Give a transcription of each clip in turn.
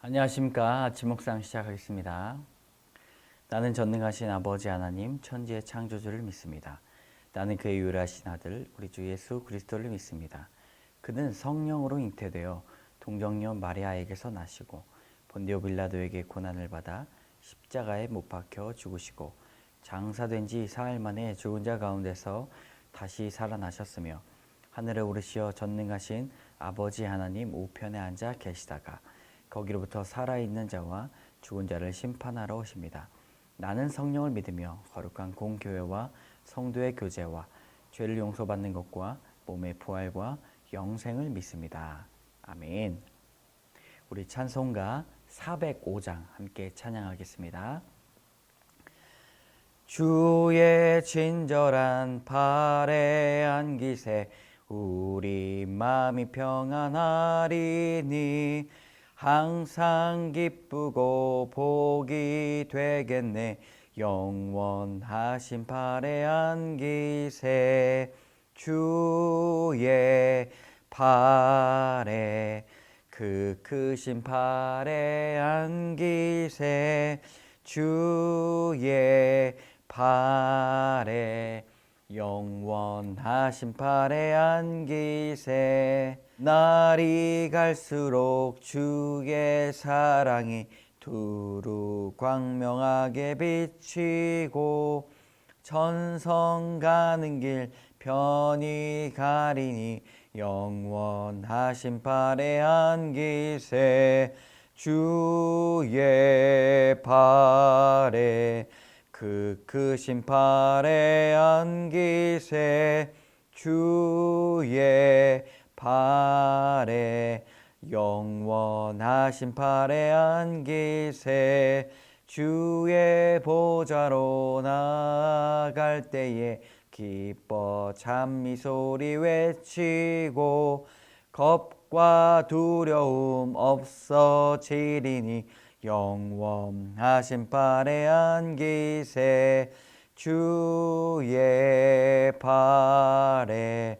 안녕하십니까. 아침 묵상 시작하겠습니다. 나는 전능하신 아버지 하나님 천지의 창조주를 믿습니다. 나는 그의 유일하신 아들 우리 주 예수 그리스도를 믿습니다. 그는 성령으로 잉태되어 동정녀 마리아에게서 나시고 본디오 빌라도에게 고난을 받아 십자가에 못 박혀 죽으시고 장사된 지 사흘 만에 죽은 자 가운데서 다시 살아나셨으며 하늘에 오르시어 전능하신 아버지 하나님 우편에 앉아 계시다가 거기로부터 살아있는 자와 죽은 자를 심판하러 오십니다. 나는 성령을 믿으며 거룩한 공교회와 성도의 교제와 죄를 용서받는 것과 몸의 부활과 영생을 믿습니다. 아멘. 우리 찬송가 405장 함께 찬양하겠습니다. 주의 친절한 발에 안기세 우리 마음이 평안하리니 항상 기쁘고 복이 되겠네 영원하신 발에 안기세 주의 발에 그 크신 발에 안기세 주의 발에 영원하신 발에 안기세 날이 갈수록 주의 사랑이 두루 광명하게 비치고 천성 가는 길 편히 가리니 영원하신 발에 안기세 주의 발에 그 크신 발에 안기세 주의 발에 영원하신 발에 안기세 주의 보좌로 나아갈 때에 기뻐 찬미소리 외치고 겁과 두려움 없어지리니 영원하신 발에 안기세 주의 발에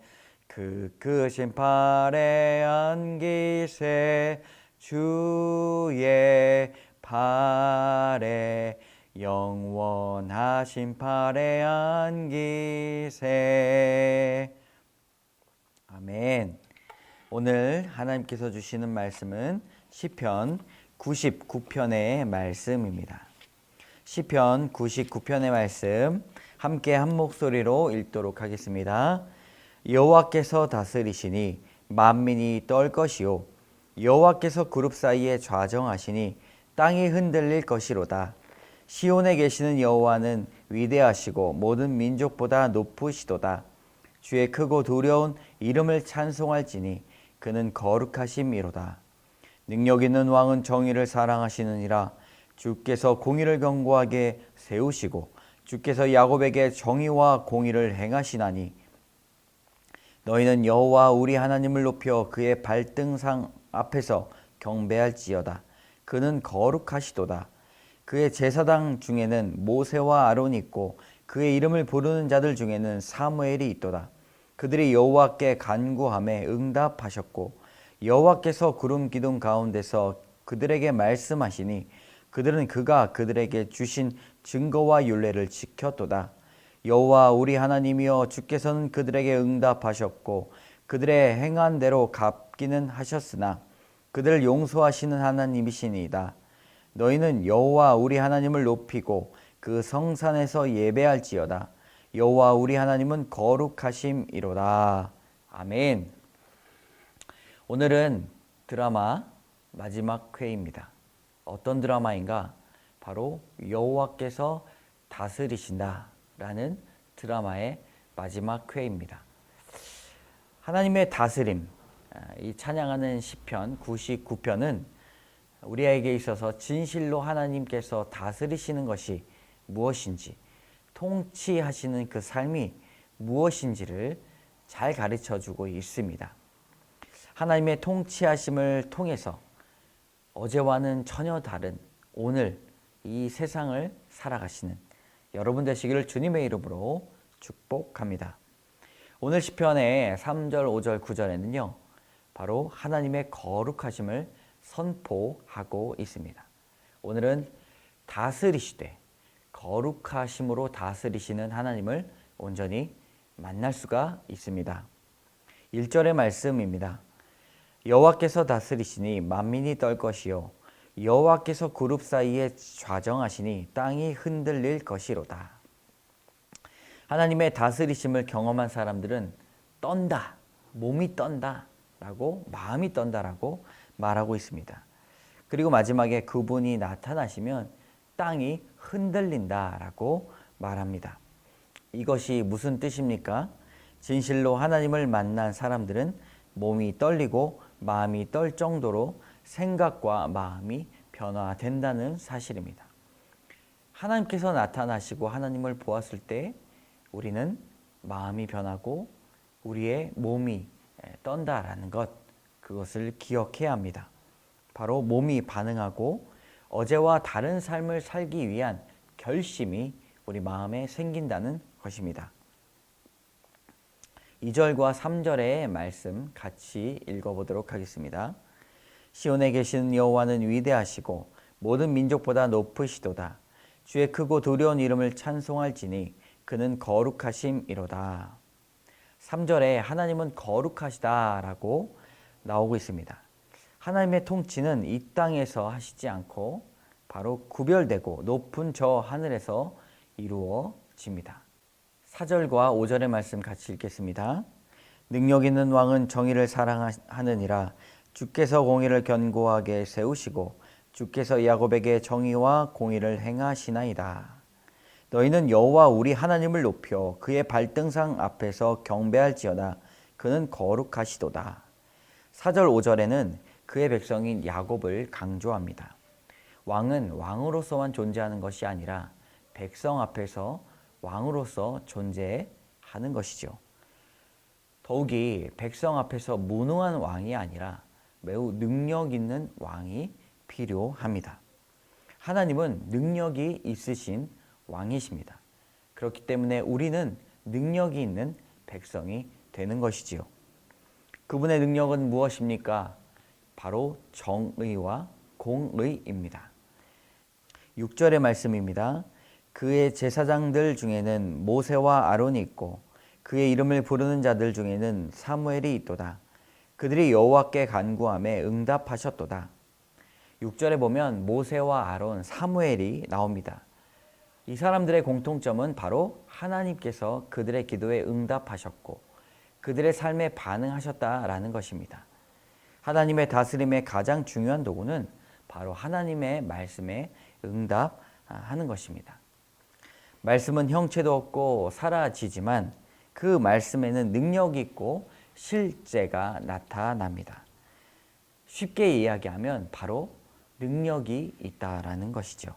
그 크신 발에 안기세 주의 발에 영원하신 발에 안기세 아멘. 오늘 하나님께서 주시는 말씀은 시편 99편의 말씀입니다. 시편 99편의 말씀 함께 한 목소리로 읽도록 하겠습니다. 여호와께서 다스리시니 만민이 떨 것이요 여호와께서 그룹 사이에 좌정하시니 땅이 흔들릴 것이로다. 시온에 계시는 여호와는 위대하시고 모든 민족보다 높으시도다. 주의 크고 두려운 이름을 찬송할지니 그는 거룩하심이로다. 능력 있는 왕은 정의를 사랑하시느니라. 주께서 공의를 견고하게 세우시고 주께서 야곱에게 정의와 공의를 행하시나니 너희는 여호와 우리 하나님을 높여 그의 발등상 앞에서 경배할지어다. 그는 거룩하시도다. 그의 제사장 중에는 모세와 아론이 있고 그의 이름을 부르는 자들 중에는 사무엘이 있도다. 그들이 여호와께 간구함에 응답하셨고 여호와께서 구름 기둥 가운데서 그들에게 말씀하시니 그들은 그가 그들에게 주신 증거와 율례를 지켰도다. 여호와 우리 하나님이여 주께서는 그들에게 응답하셨고 그들의 행한 대로 갚기는 하셨으나 그들을 용서하시는 하나님이시니이다. 너희는 여호와 우리 하나님을 높이고 그 성산에서 예배할지어다. 여호와 우리 하나님은 거룩하심이로다. 아멘. 오늘은 드라마 마지막 회입니다. 어떤 드라마인가? 바로 여호와께서 다스리신다 라는 드라마의 마지막 회입니다. 하나님의 다스림, 이 찬양하는 시편 99편은 우리에게 있어서 진실로 하나님께서 다스리시는 것이 무엇인지, 통치하시는 그 삶이 무엇인지를 잘 가르쳐주고 있습니다. 하나님의 통치하심을 통해서 어제와는 전혀 다른 오늘 이 세상을 살아가시는 여러분 되시기를 주님의 이름으로 축복합니다. 오늘 시편의 3절, 5절, 9절에는요. 바로 하나님의 거룩하심을 선포하고 있습니다. 오늘은 다스리시되 거룩하심으로 다스리시는 하나님을 온전히 만날 수가 있습니다. 1절의 말씀입니다. 여호와께서 다스리시니 만민이 떨 것이요 여호와께서 그룹 사이에 좌정하시니 땅이 흔들릴 것이로다. 하나님의 다스리심을 경험한 사람들은 떤다, 몸이 떤다 라고, 마음이 떤다라고 말하고 있습니다. 그리고 마지막에 그분이 나타나시면 땅이 흔들린다라고 말합니다. 이것이 무슨 뜻입니까? 진실로 하나님을 만난 사람들은 몸이 떨리고 마음이 떨 정도로 생각과 마음이 변화된다는 사실입니다. 하나님께서 나타나시고 하나님을 보았을 때 우리는 마음이 변하고 우리의 몸이 떤다라는 것, 그것을 기억해야 합니다. 바로 몸이 반응하고 어제와 다른 삶을 살기 위한 결심이 우리 마음에 생긴다는 것입니다. 2절과 3절의 말씀 같이 읽어보도록 하겠습니다. 시온에 계시는 여호와는 위대하시고 모든 민족보다 높으시도다. 주의 크고 두려운 이름을 찬송할지니 그는 거룩하심이로다. 3절에 하나님은 거룩하시다라고 나오고 있습니다. 하나님의 통치는 이 땅에서 하시지 않고 바로 구별되고 높은 저 하늘에서 이루어집니다. 4절과 5절의 말씀 같이 읽겠습니다. 능력 있는 왕은 정의를 사랑하느니라. 주께서 공의를 견고하게 세우시고 주께서 야곱에게 정의와 공의를 행하시나이다. 너희는 여호와 우리 하나님을 높여 그의 발등상 앞에서 경배할지어다. 그는 거룩하시도다. 4절 5절에는 그의 백성인 야곱을 강조합니다. 왕은 왕으로서만 존재하는 것이 아니라 백성 앞에서 왕으로서 존재하는 것이죠. 더욱이 백성 앞에서 무능한 왕이 아니라 매우 능력 있는 왕이 필요합니다. 하나님은 능력이 있으신 왕이십니다. 그렇기 때문에 우리는 능력이 있는 백성이 되는 것이지요. 그분의 능력은 무엇입니까? 바로 정의와 공의입니다. 6절의 말씀입니다. 그의 제사장들 중에는 모세와 아론이 있고 그의 이름을 부르는 자들 중에는 사무엘이 있도다. 그들이 여호와께 간구하며 응답하셨도다. 6절에 보면 모세와 아론, 사무엘이 나옵니다. 이 사람들의 공통점은 바로 하나님께서 그들의 기도에 응답하셨고 그들의 삶에 반응하셨다라는 것입니다. 하나님의 다스림의 가장 중요한 도구는 바로 하나님의 말씀에 응답하는 것입니다. 말씀은 형체도 없고 사라지지만 그 말씀에는 능력이 있고 실제가 나타납니다. 쉽게 이야기하면 바로 능력이 있다라는 것이죠.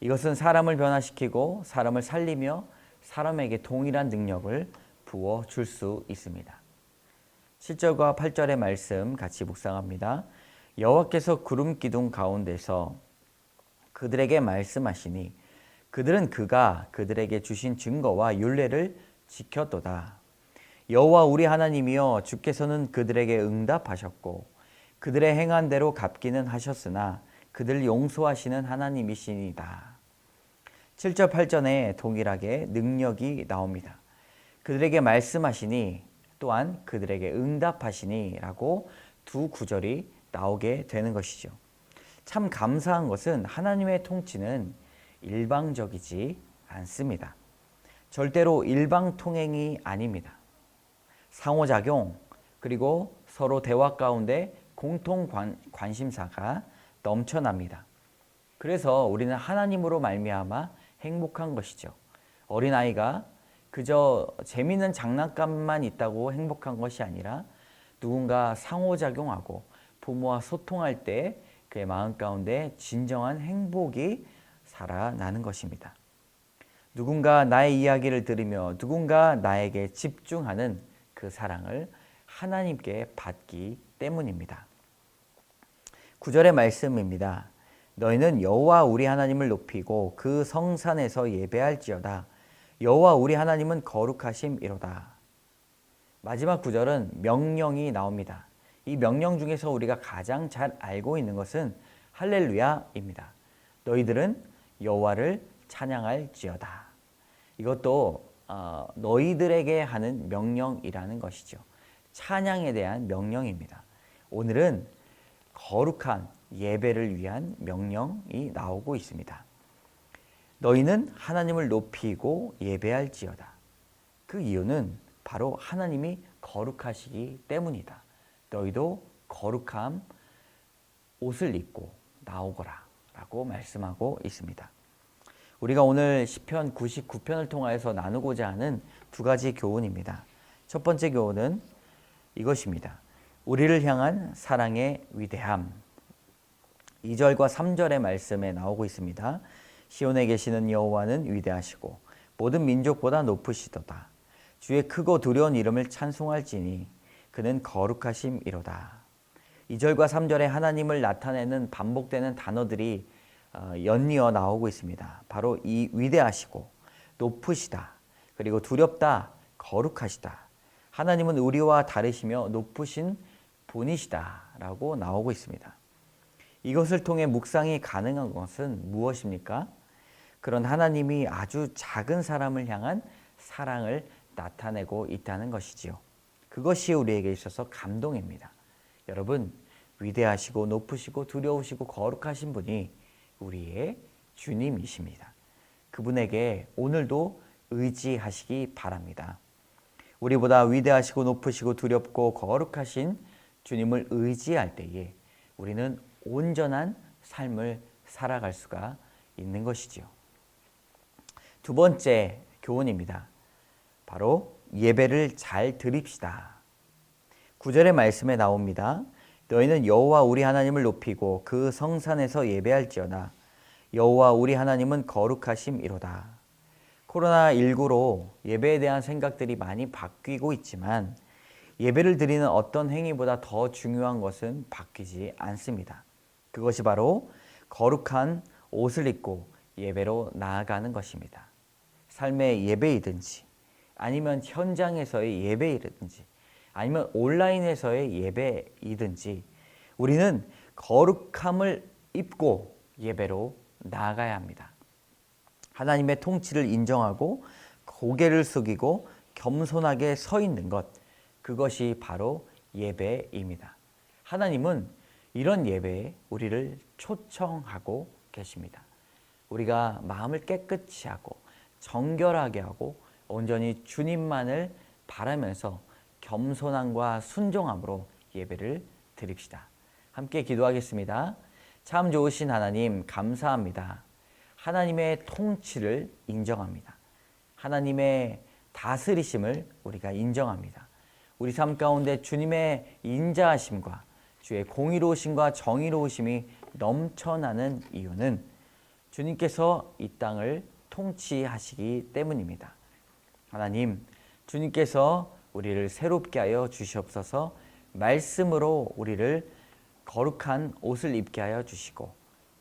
이것은 사람을 변화시키고 사람을 살리며 사람에게 동일한 능력을 부어줄 수 있습니다. 7절과 8절의 말씀 같이 묵상합니다. 여호와께서 구름 기둥 가운데서 그들에게 말씀하시니 그들은 그가 그들에게 주신 증거와 율례를 지켰도다. 여호와 우리 하나님이여 주께서는 그들에게 응답하셨고 그들의 행한 대로 갚기는 하셨으나 그들을 용서하시는 하나님이시니다. 7절 8절에 동일하게 능력이 나옵니다. 그들에게 말씀하시니 또한 그들에게 응답하시니 라고 두 구절이 나오게 되는 것이죠. 참 감사한 것은 하나님의 통치는 일방적이지 않습니다. 절대로 일방통행이 아닙니다. 상호작용 그리고 서로 대화 가운데 공통 관심사가 넘쳐납니다. 그래서 우리는 하나님으로 말미암아 행복한 것이죠. 어린아이가 그저 재미있는 장난감만 있다고 행복한 것이 아니라 누군가 상호작용하고 부모와 소통할 때 그의 마음 가운데 진정한 행복이 살아나는 것입니다. 누군가 나의 이야기를 들으며 누군가 나에게 집중하는 그 사랑을 하나님께 받기 때문입니다. 9절의 말씀입니다. 너희는 여호와 우리 하나님을 높이고 그 성산에서 예배할지어다. 여호와 우리 하나님은 거룩하심이로다. 마지막 구절은 명령이 나옵니다. 이 명령 중에서 우리가 가장 잘 알고 있는 것은 할렐루야입니다. 너희들은 여호와를 찬양할지어다. 이것도 너희들에게 하는 명령이라는 것이죠. 찬양에 대한 명령입니다. 오늘은 거룩한 예배를 위한 명령이 나오고 있습니다. 너희는 하나님을 높이고 예배할지어다. 그 이유는 바로 하나님이 거룩하시기 때문이다. 너희도 거룩한 옷을 입고 나오거라 라고 말씀하고 있습니다. 우리가 오늘 시편 99편을 통하여서 나누고자 하는 두 가지 교훈입니다. 첫 번째 교훈은 이것입니다. 우리를 향한 사랑의 위대함. 2절과 3절의 말씀에 나오고 있습니다. 시온에 계시는 여호와는 위대하시고 모든 민족보다 높으시도다. 주의 크고 두려운 이름을 찬송할지니 그는 거룩하심이로다. 2절과 3절에 하나님을 나타내는 반복되는 단어들이 연이어 나오고 있습니다. 바로 이 위대하시고 높으시다, 그리고 두렵다, 거룩하시다. 하나님은 우리와 다르시며 높으신 분이시다 라고 나오고 있습니다. 이것을 통해 묵상이 가능한 것은 무엇입니까? 그런 하나님이 아주 작은 사람을 향한 사랑을 나타내고 있다는 것이지요. 그것이 우리에게 있어서 감동입니다. 여러분, 위대하시고 높으시고 두려우시고 거룩하신 분이 우리의 주님이십니다. 그분에게 오늘도 의지하시기 바랍니다. 우리보다 위대하시고 높으시고 두렵고 거룩하신 주님을 의지할 때에 우리는 온전한 삶을 살아갈 수가 있는 것이지요. 두 번째 교훈입니다. 바로 예배를 잘 드립시다. 9절의 말씀에 나옵니다. 너희는 여호와 우리 하나님을 높이고 그 성산에서 예배할지어다. 여호와 우리 하나님은 거룩하심이로다. 코로나19로 예배에 대한 생각들이 많이 바뀌고 있지만 예배를 드리는 어떤 행위보다 더 중요한 것은 바뀌지 않습니다. 그것이 바로 거룩한 옷을 입고 예배로 나아가는 것입니다. 삶의 예배이든지 아니면 현장에서의 예배이든지 아니면 온라인에서의 예배이든지 우리는 거룩함을 입고 예배로 나아가야 합니다. 하나님의 통치를 인정하고 고개를 숙이고 겸손하게 서 있는 것, 그것이 바로 예배입니다. 하나님은 이런 예배에 우리를 초청하고 계십니다. 우리가 마음을 깨끗이 하고 정결하게 하고 온전히 주님만을 바라면서 겸손함과 순종함으로 예배를 드립시다. 함께 기도하겠습니다. 참 좋으신 하나님, 감사합니다. 하나님의 통치를 인정합니다. 하나님의 다스리심을 우리가 인정합니다. 우리 삶 가운데 주님의 인자하심과 주의 공의로우심과 정의로우심이 넘쳐나는 이유는 주님께서 이 땅을 통치하시기 때문입니다. 하나님, 주님께서 우리를 새롭게 하여 주시옵소서. 말씀으로 우리를 거룩한 옷을 입게 하여 주시고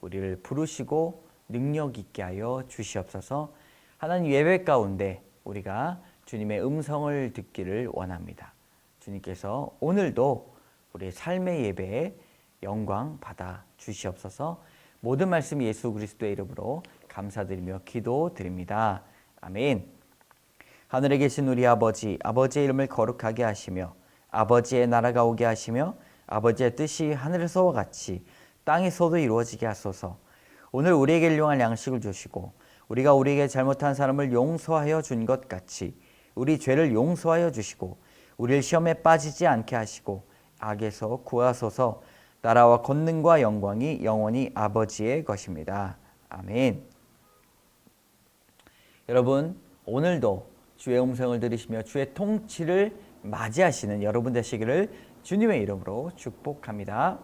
우리를 부르시고 능력 있게 하여 주시옵소서. 하나님, 예배 가운데 우리가 주님의 음성을 듣기를 원합니다. 주님께서 오늘도 우리의 삶의 예배에 영광 받아 주시옵소서. 모든 말씀 예수 그리스도의 이름으로 감사드리며 기도드립니다. 아멘. 하늘에 계신 우리 아버지, 아버지의 이름을 거룩하게 하시며 아버지의 나라가 오게 하시며 아버지의 뜻이 하늘에서와 같이 땅에서도 이루어지게 하소서. 오늘 우리에게 일용할 양식을 주시고 우리가 우리에게 잘못한 사람을 용서하여 준 것 같이 우리 죄를 용서하여 주시고 우리를 시험에 빠지지 않게 하시고 악에서 구하소서. 나라와 권능과 영광이 영원히 아버지의 것입니다. 아멘. 여러분, 오늘도 주의 음성을 들으시며 주의 통치를 맞이하시는 여러분 되시기를 주님의 이름으로 축복합니다.